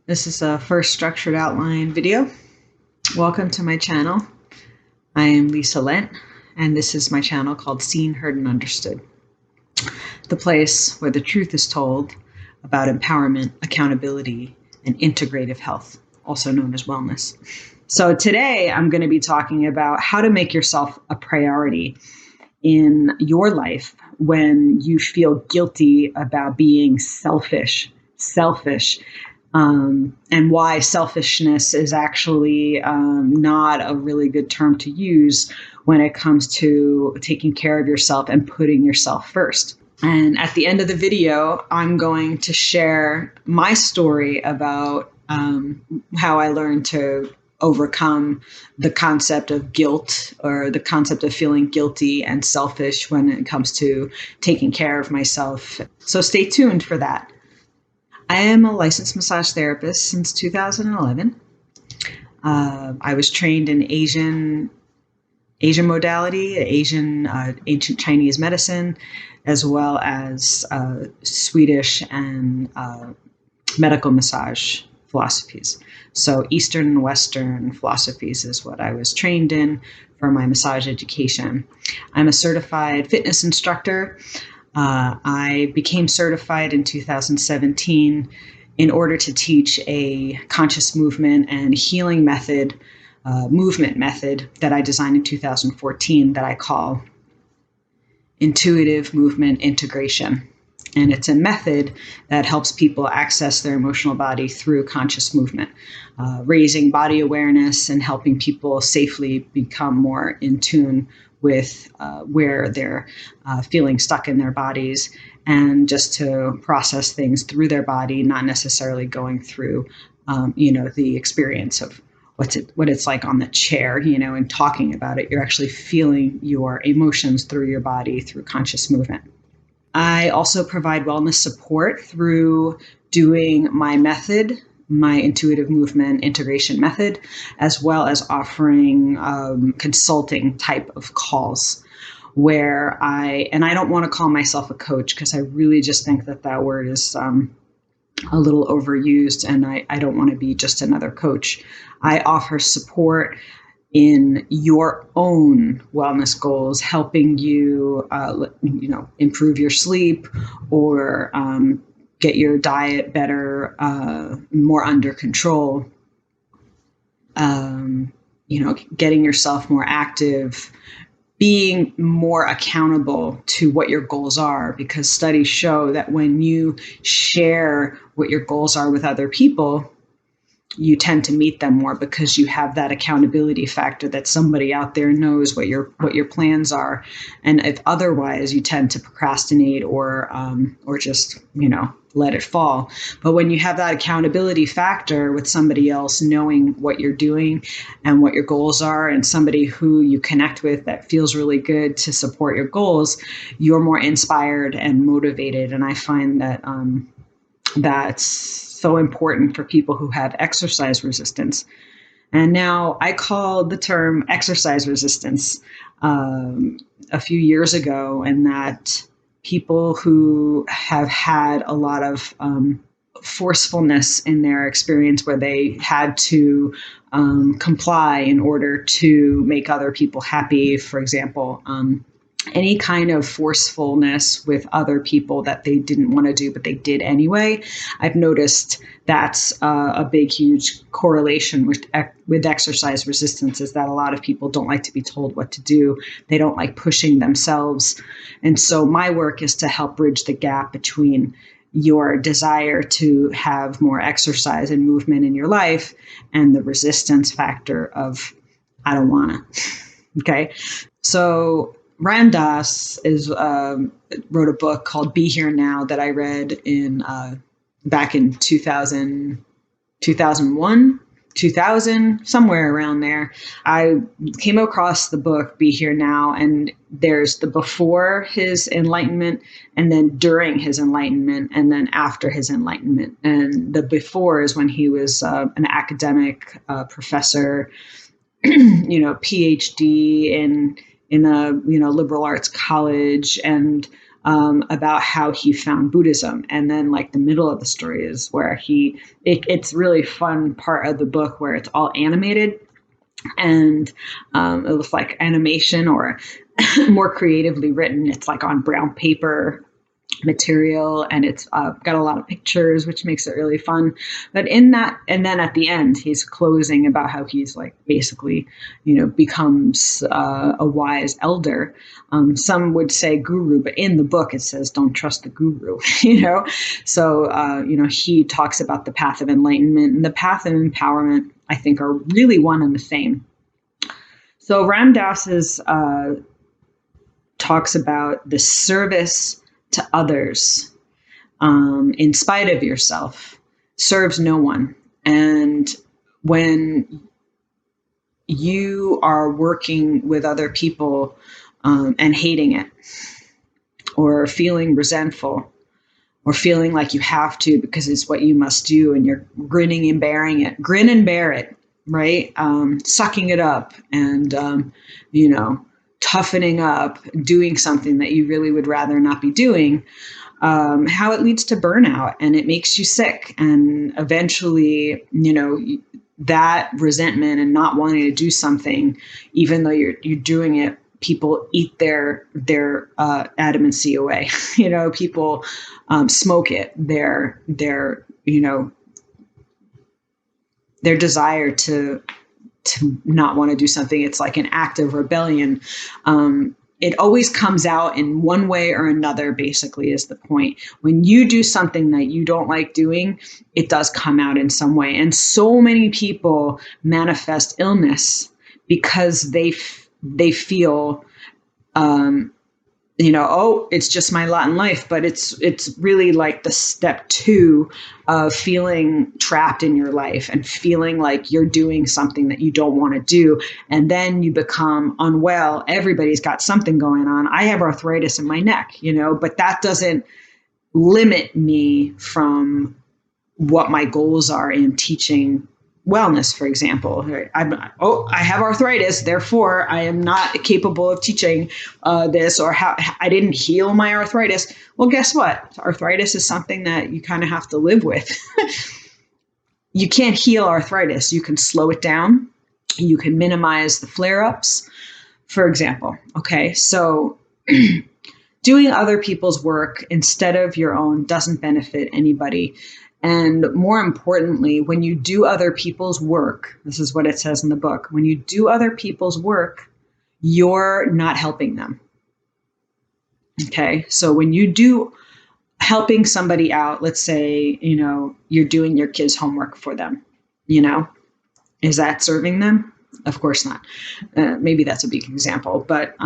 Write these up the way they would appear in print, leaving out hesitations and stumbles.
This is a first structured outline video. Welcome to my channel. I am Lisa Lent, and this is my channel called Seen, Heard, and Understood, the place where the truth is told about empowerment, accountability, and integrative health, also known as wellness. So today I'm going to be talking about how to make yourself a priority in your life when you feel guilty about being selfish, and why selfishness is actually not a really good term to use when it comes to taking care of yourself and putting yourself first. And at the end of the video, I'm going to share my story about how I learned to overcome the concept of guilt or the concept of feeling guilty and selfish when it comes to taking care of myself. So stay tuned for that. I am a licensed massage therapist since 2011. I was trained in Asian modality, ancient Chinese medicine, as well as Swedish and medical massage philosophies. So Eastern and Western philosophies is what I was trained in for my massage education. I'm a certified fitness instructor. I became certified in 2017 in order to teach a conscious movement and healing movement method that I designed in 2014 that I call Intuitive Movement Integration. And it's a method that helps people access their emotional body through conscious movement, raising body awareness and helping people safely become more in tune with where they're feeling stuck in their bodies, and just to process things through their body, not necessarily going through, the experience of what it's like on the chair, and talking about it. You're actually feeling your emotions through your body through conscious movement. I also provide wellness support through doing my method, my intuitive movement integration method, as well as offering consulting type of calls where I don't want to call myself a coach because I really just think that word is a little overused, and I don't want to be just another coach. I offer support in your own wellness goals, helping you, improve your sleep or get your diet better, more under control, getting yourself more active, being more accountable to what your goals are, because studies show that when you share what your goals are with other people, you tend to meet them more because you have that accountability factor that somebody out there knows what your plans are. And if otherwise, you tend to procrastinate or just, let it fall. But when you have that accountability factor with somebody else knowing what you're doing and what your goals are, and somebody who you connect with that feels really good to support your goals, you're more inspired and motivated. And I find that that's so important for people who have exercise resistance. And now I called the term exercise resistance a few years ago, and that people who have had a lot of forcefulness in their experience where they had to comply in order to make other people happy, for example, any kind of forcefulness with other people that they didn't want to do, but they did anyway. I've noticed that's a big, huge correlation with exercise resistance, is that a lot of people don't like to be told what to do. They don't like pushing themselves. And so my work is to help bridge the gap between your desire to have more exercise and movement in your life and the resistance factor of, I don't want to. Okay. So Ram Dass wrote a book called Be Here Now that I read back in 2000, somewhere around there. I came across the book Be Here Now, and there's the before his enlightenment, and then during his enlightenment, and then after his enlightenment. And the before is when he was an academic professor, PhD in a liberal arts college, and about how he found Buddhism. And then like the middle of the story is where it's really fun part of the book where it's all animated, and it looks like animation or more creatively written. It's like on brown paper material, and it's got a lot of pictures, which makes it really fun. But in that, and then at the end, he's closing about how he's like basically, becomes a wise elder. Some would say guru, but in the book it says don't trust the guru. So he talks about the path of enlightenment and the path of empowerment. I think are really one and the same. So Ram Dass talks about the service to others, in spite of yourself, serves no one. And when you are working with other people and hating it, or feeling resentful, or feeling like you have to because it's what you must do, and you're grin and bear it, right? Sucking it up and, toughening up, doing something that you really would rather not be doing, how it leads to burnout, and it makes you sick. And eventually, that resentment and not wanting to do something, even though you're doing it, people eat their adamancy away. People smoke it. Their desire to not want to do something. It's like an act of rebellion. It always comes out in one way or another, basically, is the point. When you do something that you don't like doing, it does come out in some way. And so many people manifest illness because they feel, it's just my lot in life. But it's really like the step 2 of feeling trapped in your life and feeling like you're doing something that you don't want to do. And then you become unwell. Everybody's got something going on. I have arthritis in my neck, but that doesn't limit me from what my goals are in teaching wellness, for example. I have arthritis, therefore I am not capable of teaching this, or how I didn't heal my arthritis. Well, guess what? Arthritis is something that you kind of have to live with. You can't heal arthritis. You can slow it down. You can minimize the flare-ups, for example. Okay, so doing other people's work instead of your own doesn't benefit anybody. And more importantly, when you do other people's work, this is what it says in the book, when you do other people's work, you're not helping them. Okay, so when you do helping somebody out, let's say, you're doing your kids' homework for them, is that serving them? Of course not. Maybe that's a big example. But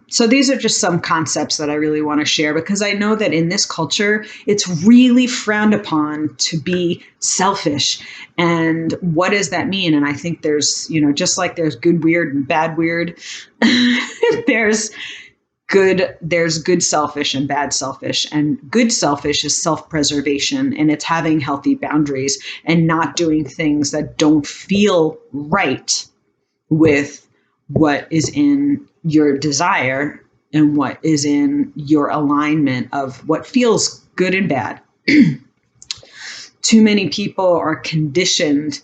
so these are just some concepts that I really want to share, because I know that in this culture, it's really frowned upon to be selfish. And what does that mean? And I think there's, just like there's good weird and bad weird, there's good selfish and bad selfish. And good selfish is self-preservation, and it's having healthy boundaries and not doing things that don't feel right with what is in your desire and what is in your alignment of what feels good and bad. Too many people are conditioned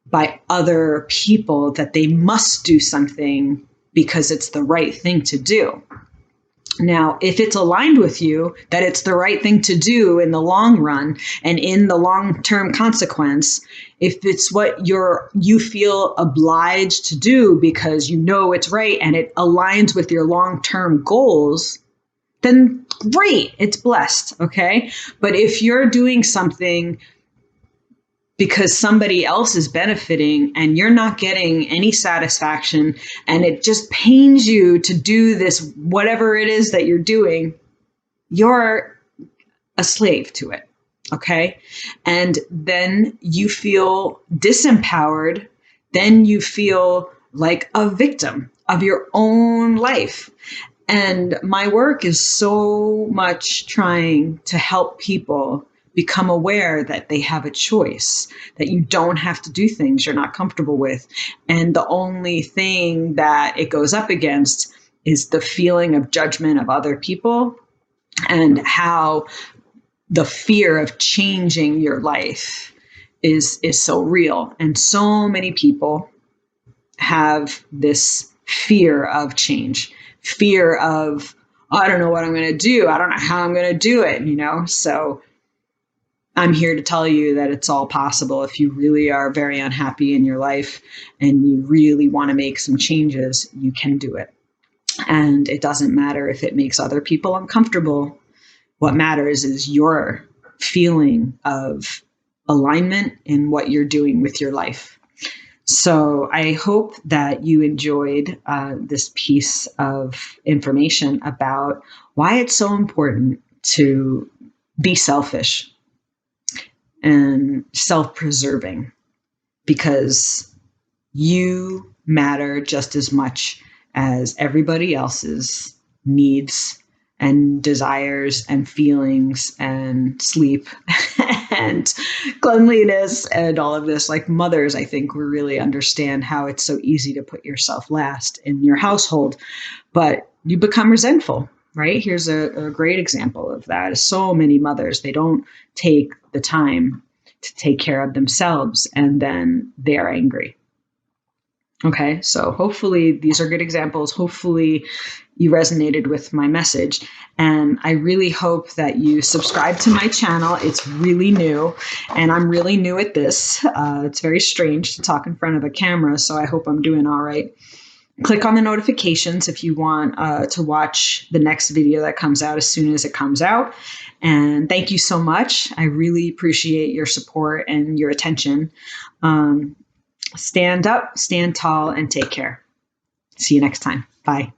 by other people that they must do something because it's the right thing to do. Now, if it's aligned with you that it's the right thing to do in the long run and in the long-term consequence, if it's what you feel obliged to do because it's right and it aligns with your long-term goals, then great, it's blessed, okay? But if you're doing something because somebody else is benefiting and you're not getting any satisfaction, and it just pains you to do this, whatever it is that you're doing, you're a slave to it. Okay. And then you feel disempowered. Then you feel like a victim of your own life. And my work is so much trying to help people become aware that they have a choice, that you don't have to do things you're not comfortable with. And the only thing that it goes up against is the feeling of judgment of other people. and how the fear of changing your life is so real. And so many people have this fear of change, fear of, oh, I don't know what I'm going to do. I don't know how I'm going to do it, So I'm here to tell you that it's all possible. If you really are very unhappy in your life and you really want to make some changes, you can do it. And it doesn't matter if it makes other people uncomfortable. What matters is your feeling of alignment in what you're doing with your life. So I hope that you enjoyed this piece of information about why it's so important to be selfish and self-preserving, because you matter just as much as everybody else's needs and desires and feelings and sleep and cleanliness and all of this. Like mothers, I think we really understand how it's so easy to put yourself last in your household, but you become resentful, right? Here's a great example of that. So many mothers, they don't take the time to take care of themselves, and then they're angry. Okay, so hopefully these are good examples. Hopefully you resonated with my message. And I really hope that you subscribe to my channel. It's really new, and I'm really new at this. It's very strange to talk in front of a camera, so I hope I'm doing all right. Click on the notifications if you want to watch the next video that comes out as soon as it comes out. And thank you so much. I really appreciate your support and your attention. Stand up, stand tall, and take care. See you next time. Bye.